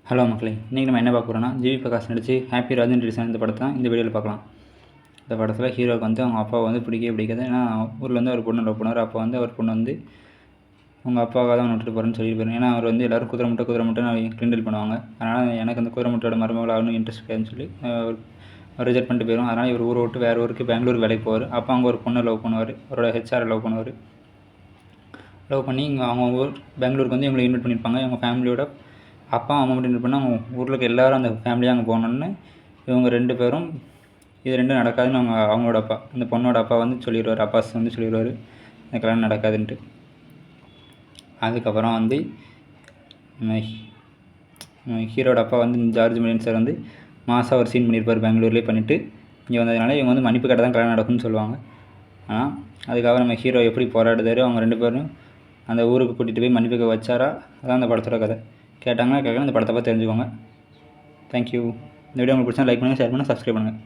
Hello மக்களே, இன்றைக்கி நம்ம என்ன பார்க்க போகிறோம்னா ஜிவி பிரகாஷ் நடித்து ஹாப்பி ராஜ் ரிலீஸான இந்த படத்தை இந்த வீடியோவில் பார்க்கலாம். இந்த படத்தில் ஹீரோவுக்கு வந்து அவங்க அப்பாவை வந்து பிடிக்காது. ஏன்னா ஊரில் வந்து அவர் பொண்ணு லவ் பண்ணுவார். அப்போ வந்து அவர் பொண்ணு வந்து உங்கள் அப்பாவாக தான் விட்டுட்டு போகிறேன்னு சொல்லியிருப்பாரு. ஏன்னா அவர் வந்து எல்லோரும் குதிரை முட்டை கிண்டல் பண்ணுவாங்க. அதனால் எனக்கு அந்த குதிரை முட்டையோட மருமகள் ஆகணும் இன்ட்ரெஸ்ட் கிடையாதுன்னு சொல்லி அவர் ரிஜெக்ட் பண்ணிட்டு போயிடும். அதனால் இவர் ஊரை விட்டு வேறு ஊருக்கு பெங்களூர் வேலைக்கு போவார். அப்போ அங்கே ஒரு பொண்ணை லவ் பண்ணுவார். அவரோட ஹெச்ஆரை லவ் பண்ணுவார். லவ் பண்ணி இங்கே அவங்க ஊர் பெங்களூருக்கு வந்து இவங்களை இன்வைட் பண்ணியிருப்பாங்க. இவங்க ஃபேமிலியோட அப்பா அம்மா மட்டும் இன்வைட் பண்ணால் அவங்க ஊரில் இருக்க எல்லோரும் அந்த ஃபேமிலியாக அங்கே போகணுன்னு இவங்க 2 பேரும் இது 2 நடக்காதுன்னு அவங்களோட அப்பா அந்த பொண்ணோட அப்பா வந்து சொல்லிடுவார். அப்பாஸ் வந்து சொல்லிடுவார் இந்த கல்யாணம் நடக்காதுன்ட்டு. அதுக்கப்புறம் வந்து ஹீரோட அப்பா வந்து ஜார்ஜ் மில்லியன் சார் வந்து மாதம் ஒரு சீன் பண்ணியிருப்பார். பெங்களூர்லேயே பண்ணிவிட்டு இங்கே வந்ததுனால இவங்க வந்து மன்னிப்பு கேட்ட தான் கல்யாணம் நடக்கும்னு சொல்லுவாங்க. ஆனால் அதுக்காக நம்ம ஹீரோ எப்படி போராடுதாரு, அவங்க 2 பேரும் அந்த ஊருக்கு கூட்டிகிட்டு போய் மன்னிப்பு வச்சாரா, அதான் அந்த படத்தோட கதை. கேட்டாங்கன்னா இந்த படத்தை பார்த்து தெரிஞ்சுக்கோங்க. தேங்க்யூ. இந்த வீடியோ உங்களுக்கு பிடிச்சா லைக் பண்ணுங்கள், ஷேர் பண்ணுங்கள், சப்ஸ்கிரைப் பண்ணுங்கள்.